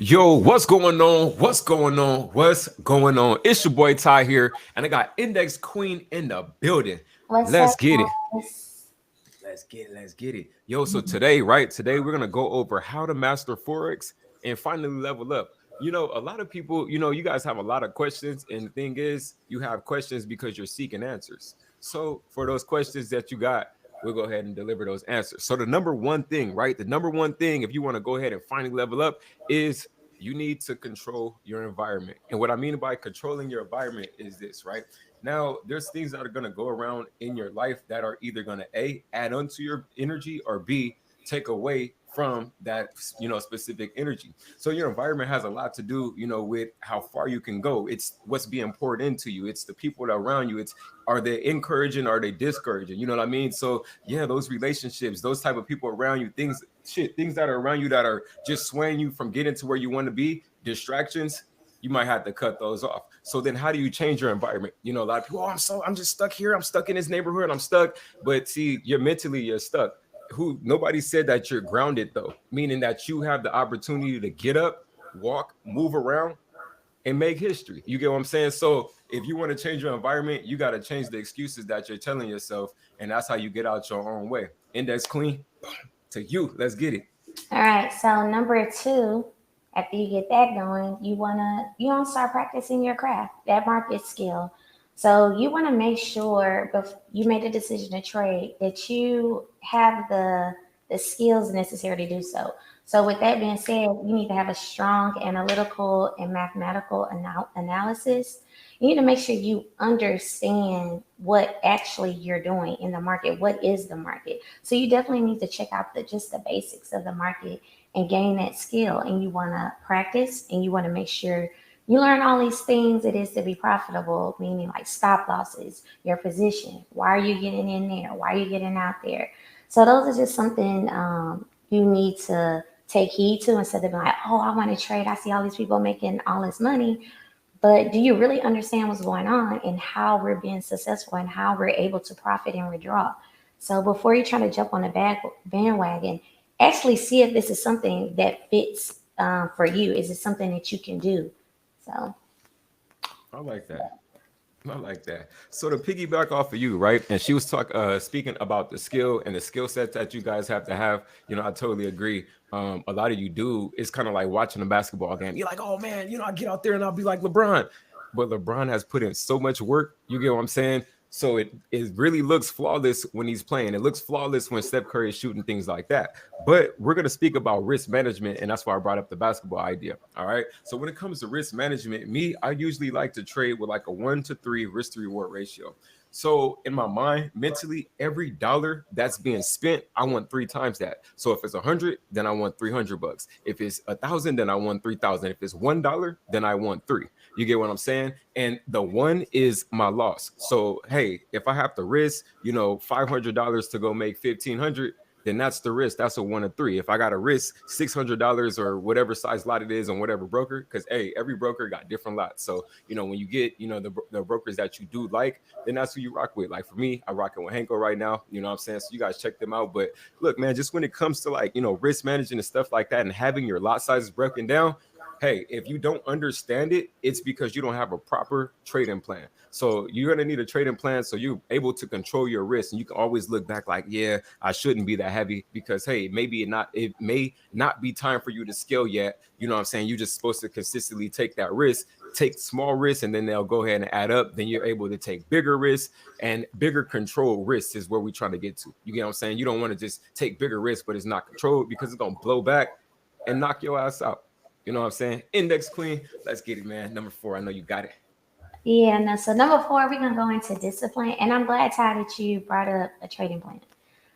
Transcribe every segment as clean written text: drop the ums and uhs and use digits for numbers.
Yo, what's going on? What's going on? What's going on? It's your boy Ty here, and I got Index Queen in the building. What's Let's up, get it. guys? Let's get it. Let's get it. Yo, so today, right? Today we're gonna go over how to master Forex and finally level up. A lot of people, you guys have a lot of questions, and the thing is, you have questions because you're seeking answers. So for those questions that you got, we'll go ahead and deliver those answers. So the number one thing, right? The number one thing, if you want to go ahead and finally level up, is you need to control your environment. And what I mean by controlling your environment is this, right? Now, there's things that are going to go around in your life that are either going to A, add on to your energy, or B, take away from that, specific energy. So your environment has a lot to do, with how far you can go. It's what's being poured into you. It's the people that are around you. It's, are they encouraging? Are they discouraging? You know what I mean? So yeah, those relationships, those type of people around you, things that are around you that are just swaying you from getting to where you want to be, distractions, you might have to cut those off. So then how do you change your environment? A lot of people, I'm just stuck here. I'm stuck in this neighborhood. I'm stuck. But see, you're stuck. Nobody said that you're grounded though, meaning that you have the opportunity to get up, walk, move around, and make history. You get what I'm saying? So if you want to change your environment, you got to change the excuses that you're telling yourself, and that's how you get out your own way. Index Queen, to you. Let's get it. All right, so number two, after you get that going, you wanna start practicing your craft, that market skill. So you want to make sure before you made a decision to trade that you have the skills necessary to do so. So with that being said, you need to have a strong analytical and mathematical analysis. You need to make sure you understand what actually you're doing in the market. What is the market? So you definitely need to check out just the basics of the market and gain that skill. And you want to practice and you want to make sure you learn all these things it is to be profitable, meaning like stop losses, your position. Why are you getting in there? Why are you getting out there? So those are just something you need to take heed to instead of being like, oh, I want to trade. I see all these people making all this money. But do you really understand what's going on and how we're being successful and how we're able to profit and withdraw? So before you try to jump on the bandwagon, actually see if this is something that fits for you. Is it something that you can do? So, I like that. I like that. So to piggyback off of you, right? And she was speaking about the skill and the skill sets that you guys have to have. I totally agree. A lot of you do. It's kind of like watching a basketball game. You're like, oh man, I get out there and I'll be like LeBron. But LeBron has put in so much work. You get what I'm saying? So it really looks flawless when he's playing. It looks flawless when Steph Curry is shooting, things like that. But we're going to speak about risk management, and that's why I brought up the basketball idea. All right. So when it comes to risk management, I usually like to trade with like a 1-to-3 risk to reward ratio. So in my mind, mentally, every dollar that's being spent, I want three times that. So if it's 100, then I want $300. If it's 1,000, then I want 3,000. If it's $1, then I want three. You get what I'm saying? And the one is my loss. So hey, if I have to risk, $500 to go make 1,500, then that's the risk. That's a 1 to 3. If I got to risk $600 or whatever size lot it is on whatever broker, because hey, every broker got different lots. So when you get the brokers that you do like, then that's who you rock with. Like for me, I rocking with Hanko right now. You know what I'm saying? So you guys check them out. But look, man, just when it comes to like risk managing and stuff like that, and having your lot sizes broken down, hey, if you don't understand it, it's because you don't have a proper trading plan. So you're going to need a trading plan so you're able to control your risk. And you can always look back like, yeah, I shouldn't be that heavy because, hey, it may not be time for you to scale yet. You know what I'm saying? You're just supposed to consistently take that risk, take small risks, and then they'll go ahead and add up. Then you're able to take bigger risks, and bigger control risks is where we're trying to get to. You get what I'm saying? You don't want to just take bigger risks, but it's not controlled because it's going to blow back and knock your ass out. You know what I'm saying? Index Queen, let's get it, man. Number 4, I know you got it. yeah, no. So number four, we're gonna go into discipline, and I'm glad Ty that you brought up a trading plan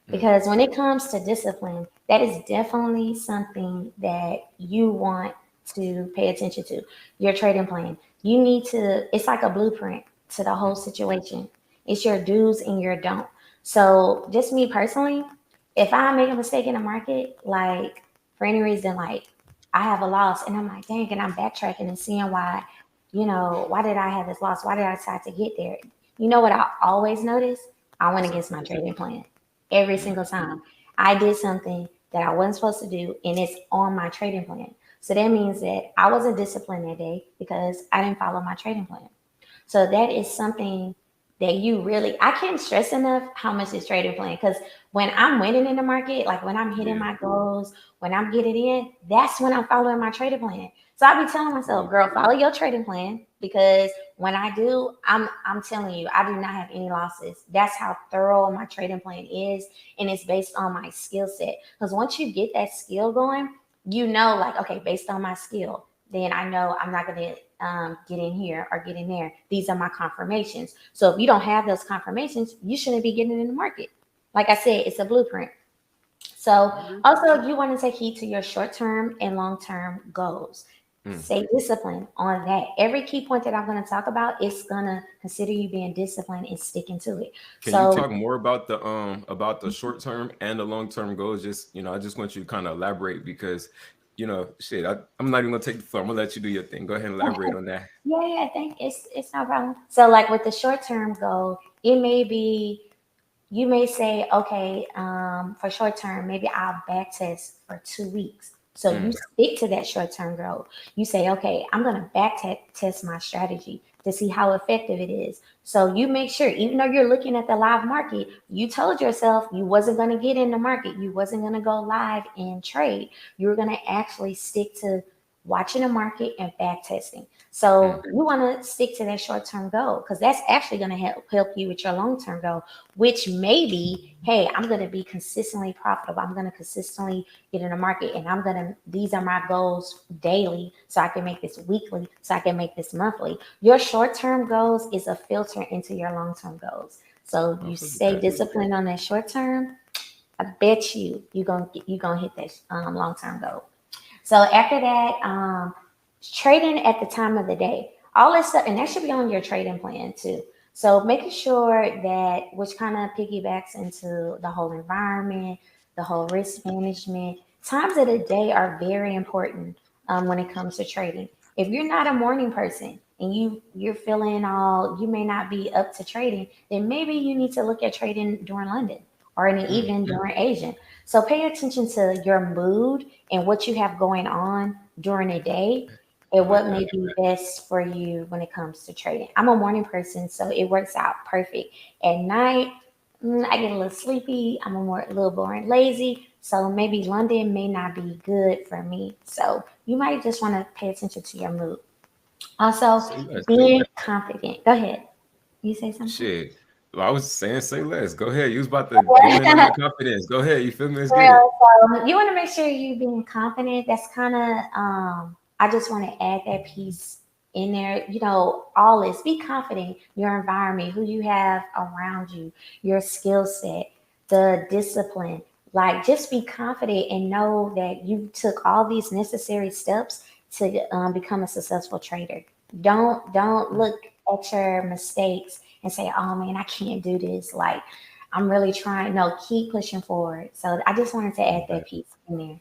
Mm. because when it comes to discipline, that is definitely something that you want to pay attention to. Your trading plan. You need to. It's like a blueprint to the whole situation. It's your do's and your don't. So just me personally, if I make a mistake in the market, like for any reason, like I have a loss, and I'm like, dang, and I'm backtracking and seeing why did I have this loss? Why did I decide to get there? You know what I always notice? I went What's up? against my trading plan every Mm. single time. I did something that I wasn't supposed to do, and it's on my trading plan. So that means that I wasn't disciplined that day because I didn't follow my trading plan. So that is something that you really, I can't stress enough how much this trading plan. Because when I'm winning in the market, like when I'm hitting Yeah. my goals, when I'm getting in, that's when I'm following my trading plan. So I be telling myself, girl, follow your trading plan because when I do, I'm telling you, I do not have any losses. That's how thorough my trading plan is, and it's based on my skill set. Because once you get that skill going, you know, like okay, based on my skill, then I know I'm not gonna get in here or get in there. These are my confirmations. So if you don't have those confirmations, you shouldn't be getting in the market. Like I said, it's a blueprint. So I agree. also you want to take heed to your short-term and long-term goals. Mm. Stay disciplined on that. Every key point that I'm going to talk about is going to consider you being disciplined and sticking to it. Can you So talk more about the short term and the long term goals? Just I just want you to kind of elaborate because shit, I'm not even gonna take the floor. I'm gonna let you do your thing. Go ahead and elaborate on that. yeah, I think it's no problem. So like with the short-term goal, it may be you may say, okay, for short term, maybe I'll back test for 2 weeks. So you Mm. stick to that short term goal. You say, okay, I'm going to test my strategy to see how effective it is. So you make sure, even though you're looking at the live market, you told yourself you wasn't going to get in the market. You wasn't going to go live and trade. You were going to actually stick to watching the market and back testing. So Mm. you want to stick to that short term goal because that's actually going to help you with your long term goal, which may be, hey, I'm going to be consistently profitable. I'm going to consistently get in the market and these are my goals daily so I can make this weekly, so I can make this monthly. Your short term goals is a filter into your long term goals. So I you fuck with stay that. disciplined on that short term. I bet you're gonna hit that long term goal. So after that, trading at the time of the day, all this stuff, and that should be on your trading plan too. So making sure that, which kind of piggybacks into the whole environment, the whole risk management, times of the day are very important when it comes to trading. If you're not a morning person and you're feeling all, you may not be up to trading, then maybe you need to look at trading during London or in the Mm. evening during Asian. So pay attention to your mood and what you have going on during the day I and like what that. may be best for you when it comes to trading. I'm a morning person, so it works out perfect. At night, I get a little sleepy. A little boring, lazy. So maybe London may not be good for me. So you might just want to pay attention to your mood. Also, Say less. being confident. Go ahead. You say something? Shit. Well, I was saying say less. Go ahead. You was about to go in on that confidence. Go ahead. You feel me? Let's get it. Well, so you want to make sure you being confident. That's kind of I just want to add that piece in there. You know, all this. Be confident. Your environment, who you have around you, your skill set, the discipline. Like, just be confident and know that you took all these necessary steps to become a successful trader. Don't look at your mistakes and say, "Oh man, I can't do this." Like I'm really trying. No, keep pushing forward. So I just wanted to add that piece in there.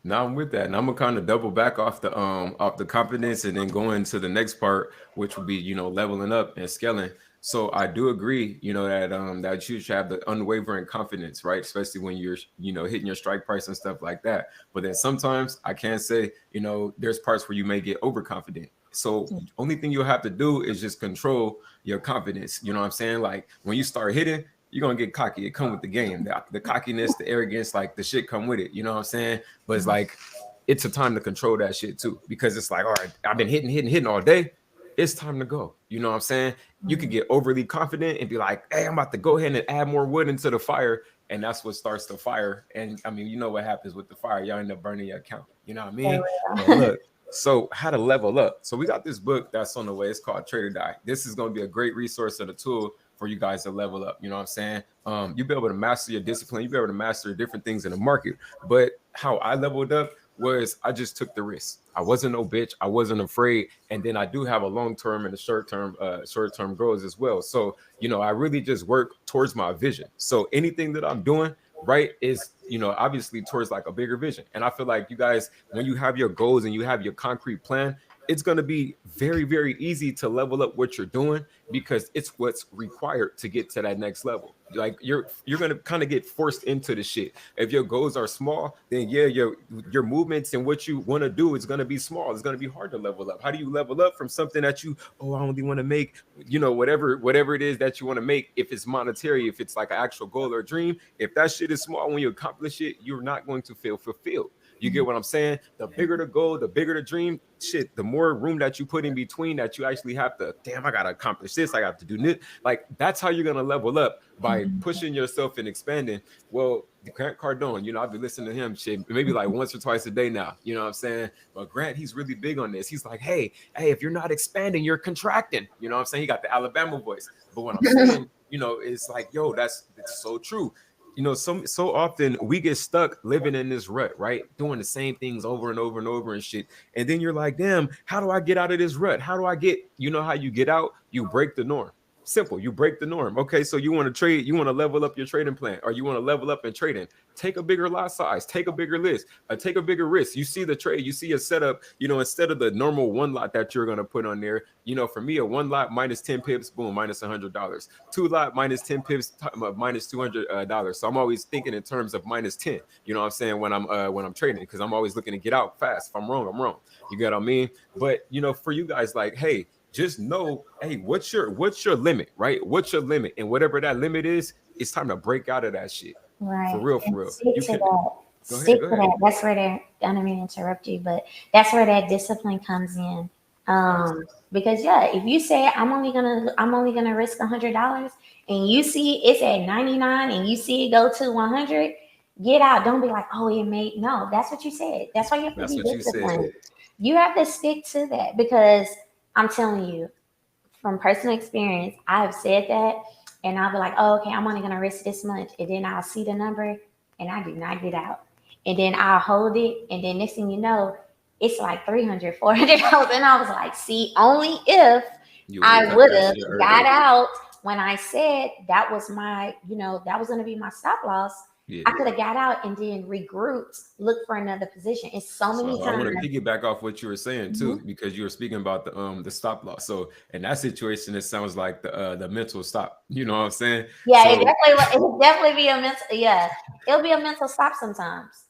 Now I'm with that, and I'm gonna kind of double back off the confidence, and then go into the next part, which would be leveling up and scaling. So I do agree, that you should have the unwavering confidence, right? Especially when you're hitting your strike price and stuff like that. But then sometimes I can say, there's parts where you may get overconfident. So only thing you'll have to do is just control your confidence. You know what I'm saying? Like when you start hitting, you're gonna get cocky. It come with the game. The cockiness, the arrogance, like the shit come with it. You know what I'm saying? But it's like it's a time to control that shit too, because it's like, all right, I've been hitting all day. It's time to go. You know what I'm saying? You could get overly confident and be like, hey, I'm about to go ahead and add more wood into the fire. And that's what starts the fire. And I mean, you know what happens with the fire. Y'all end up burning your account. You know what I mean? But look, so how to level up. So we got this book that's on the way. It's called Trade or Die. This is going to be a great resource and a tool for you guys to level up. You know what I'm saying? You'll be able to master your discipline. You'll be able to master different things in the market. But how I leveled up was I just took the risk. I wasn't no bitch. I wasn't afraid. And then I do have a long-term and a short-term goals as well. So, I really just work towards my vision. So anything that I'm doing, right, is, obviously towards like a bigger vision. And I feel like you guys, when you have your goals and you have your concrete plan, it's going to be very, very easy to level up what you're doing because it's what's required to get to that next level. Like you're going to kind of get forced into the shit. If your goals are small, then yeah, your movements and what you want to do is going to be small. It's going to be hard to level up. How do you level up from something that you, oh, I only want to make, whatever it is that you want to make, if it's monetary, if it's like an actual goal or dream, if that shit is small, when you accomplish it, you're not going to feel fulfilled. You get what I'm saying? The bigger the goal, the bigger the dream, shit, the more room that you put in between that you actually have to, damn, I got to accomplish this. I got to do this. Like, that's how you're going to level up, by pushing yourself and expanding. Well, Grant Cardone, I've been listening to him shit maybe like once or twice a day now. You know what I'm saying? But Grant, he's really big on this. He's like, hey, if you're not expanding, you're contracting. You know what I'm saying? He got the Alabama voice. But what I'm saying, it's like, yo, it's so true. So often we get stuck living in this rut, right? Doing the same things over and over and over and shit. And then you're like, damn, how do I get out of this rut? How do I get, how you get out? You break the norm. Simple. You break the norm. Okay, so you want to trade, you want to level up your trading plan, or you want to level up in trading. Take a bigger lot size, take a bigger list, take a bigger risk. You see the trade, you see a setup, instead of the normal one lot that you're going to put on there, for me, a one lot minus 10 pips, boom, minus $100. Two lot minus 10 pips, minus $200. So I'm always thinking in terms of minus 10, you know what I'm saying, when I'm trading, because I'm always looking to get out fast. If I'm wrong, I'm wrong. You get what I mean? But, for you guys, like, hey, just know, hey, what's your limit, right? What's your limit? And whatever that limit is, it's time to break out of that shit. Right. For real. Stick to that. Stick to that. That's where I don't mean to interrupt you, but that's where that discipline comes in. Because if you say I'm only gonna risk $100 and you see it's at 99 and you see it go to 100, get out. Don't be like, oh, no, that's what you said. That's why you have to be disciplined. You have to stick to that, because I'm telling you, from personal experience, I have said that, and I'll be like, oh, okay, I'm only going to risk this much. And then I'll see the number, and I do not get out. And then I'll hold it, and then next thing you know, it's like $300, $400. And I was like, see, only if I would have got out when I said that was my, that was going to be my stop loss. Yeah. I could have got out and then regrouped, look for another position. It's so many times. I want to piggyback off what you were saying too, because you were speaking about the stop loss. So in that situation, it sounds like the mental stop. You know what I'm saying? Yeah, so, it'll definitely be a mental. Yeah, it'll be a mental stop sometimes.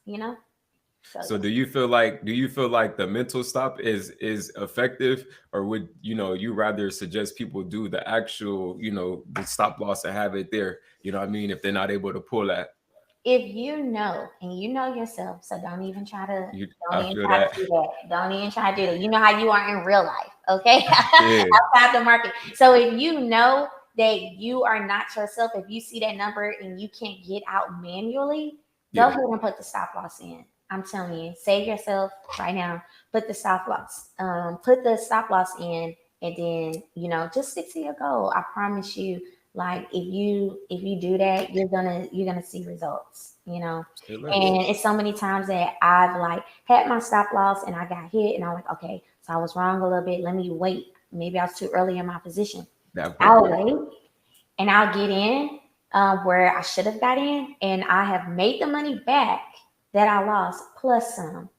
So do you feel like the mental stop is effective, or would you rather suggest people do the actual the stop loss and have it there? You know what I mean? If they're not able to pull that. If you know, and you know yourself, so don't even try to do that. Don't even try to do that. You know how you are in real life, okay? Outside the market. So if you know that you are not yourself, if you see that number and you can't get out manually, go ahead and put the stop loss in. I'm telling you, save yourself right now. Put the stop loss. Put the stop loss in, and then just stick to your goal. I promise you. Like if you do that, you're gonna see results, and it's so many times that I've like had my stop loss and I got hit and I'm like, okay, so I was wrong a little bit. Let me wait. Maybe I was too early in my position. I'll wait and I'll get in where I should have got in, and I have made the money back that I lost plus some.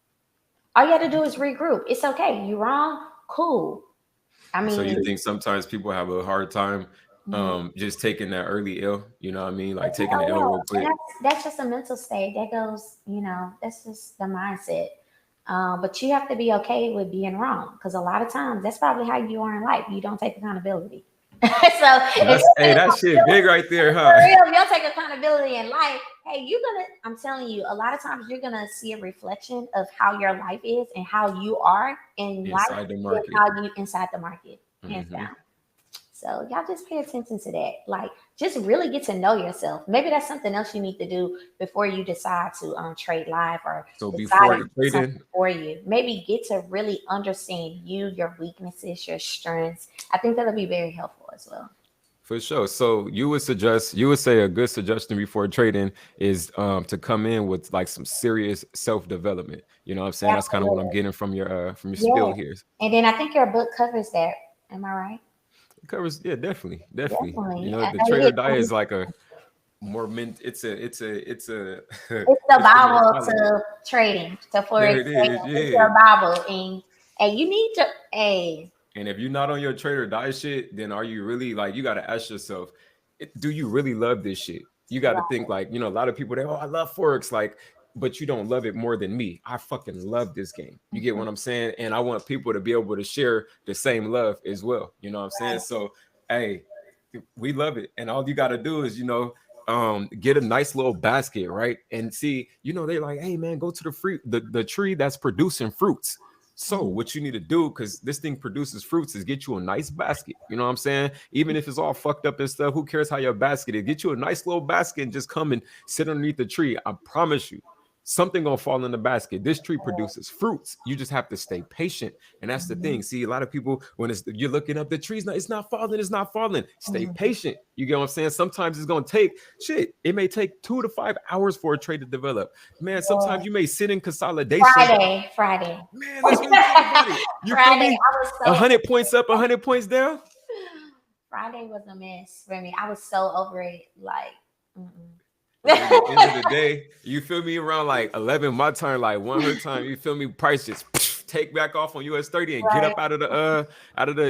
All you have to do is regroup. It's okay. You wrong? Cool. I mean, so you think sometimes people have a hard time just taking that early L, you know what I mean? Like taking the L real quick. That's just a mental state. That goes, that's just the mindset. But you have to be okay with being wrong, because a lot of times that's probably how you are in life. You don't take accountability. That shit big right there, huh? For real, you don't take accountability in life. Hey, I'm telling you, a lot of times you're gonna see a reflection of how your life is and how you are in inside life, the market. And how you inside the market, hands down. So y'all just pay attention to that. Like, just really get to know yourself. Maybe that's something else you need to do before you decide to trade live, or before trading for you. Maybe get to really understand you, your weaknesses, your strengths. I think that'll be very helpful as well. For sure. So you would say a good suggestion before trading is to come in with like some serious self-development. You know what I'm saying? Absolutely. That's kind of what I'm getting from your spiel here. And then I think your book covers that. Am I right? Covers, definitely. The trader diet is like a more it's the Bible to trading, to forex trading. It's your Bible, Hey, you need to. Hey. And if you're not on your trade or die shit, then are you really like, you got to ask yourself, do you really love this shit? You got to think like, a lot of people, they, oh, I love Forex. Like, but you don't love it more than me. I fucking love this game. You get what I'm saying? And I want people to be able to share the same love as well. You know what I'm saying? So, hey, we love it. And all you got to do is, get a nice little basket, right? And see, they're like, hey man, go to the fruit, the tree that's producing fruits. So what you need to do, because this thing produces fruits, is get you a nice basket. You know what I'm saying? Even if it's all fucked up and stuff, who cares how your basket is? Get you a nice little basket and just come and sit underneath the tree. I promise you, something gonna fall in the basket. This tree produces fruits. You just have to stay patient. And that's the thing. See, a lot of people, when you're looking up, the tree's it's not falling. Stay patient. You get what I'm saying? Sometimes it's gonna take shit. It may take 2 to 5 hours for a trade to develop. Man, sometimes you may sit in consolidation. Friday. Man, let's really talk about it. You feel me? 100 points up, 100 points down. Friday was a mess for me. I was so over it. Like, at the end of the day, you feel me, around like 11 my time, like 1 her time, you feel me, price just take back off on US 30 and get up out of the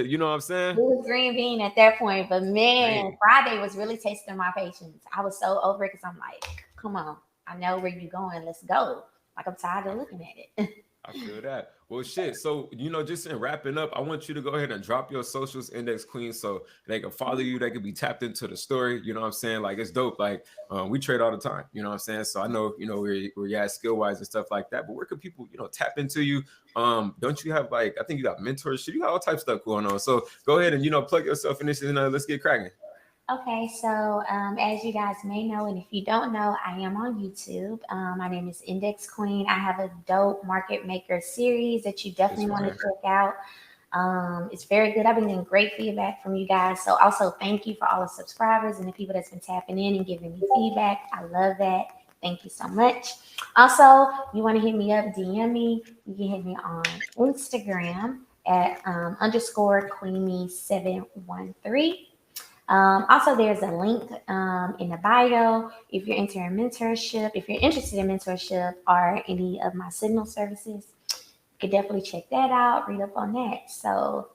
you know what I'm saying? It was green bean at that point, but man, Friday was really tasting my patience. I was so over it because I'm like, come on, I know where you're going, let's go. Like, I'm tired of looking at it. I feel that. Well, shit. So, just in wrapping up, I want you to go ahead and drop your socials, Index Queen, so they can follow you. They can be tapped into the story. You know what I'm saying? Like, it's dope. Like, we trade all the time. You know what I'm saying? So I know, where you're at skill wise and stuff like that. But where can people, tap into you? Don't you have, like, I think you got mentorship. You got all types of stuff going on. So go ahead and, plug yourself in this and let's get cracking. Okay, so as you guys may know, and if you don't know, I am on YouTube. My name is Index Queen. I have a dope market maker series that you definitely want to check out. It's very good. I've been getting great feedback from you guys. So also thank you for all the subscribers and the people that's been tapping in and giving me feedback. I love that. Thank you so much. Also, you want to hit me up, DM me. You can hit me on Instagram at _Queenie713. Also, there's a link in the bio if you're interested in mentorship or any of my signal services. You can definitely check that out, read up on that. So,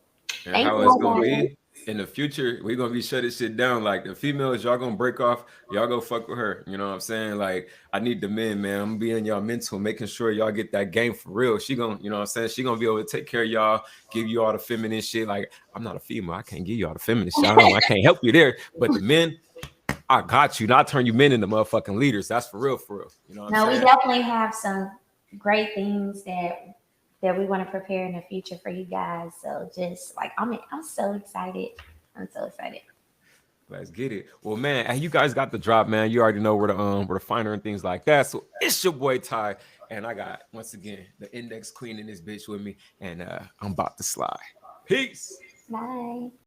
and how it's gonna be in the future, we're gonna be shutting shit down. Like, the females, y'all gonna break off, y'all go fuck with her. You know what I'm saying? Like, I need the men, man. I'm gonna be in y'all mental, making sure y'all get that game for real. She gonna, you know what I'm saying? She gonna be able to take care of y'all, give you all the feminine shit. Like, I'm not a female, I can't give you all the feminine shit. I can't help you there. But the men, I got you. Not turn you men into motherfucking leaders. That's for real, for real. You know what I'm saying? We definitely have some great things that we want to prepare in the future for you guys. So just like, I'm so excited. I'm so excited. Let's get it. Well, man, hey, you guys got the drop, man. You already know where to find her and things like that. So it's your boy Ty, and I got, once again, the Index Queen in this bitch with me, and I'm about to slide. Peace. Bye.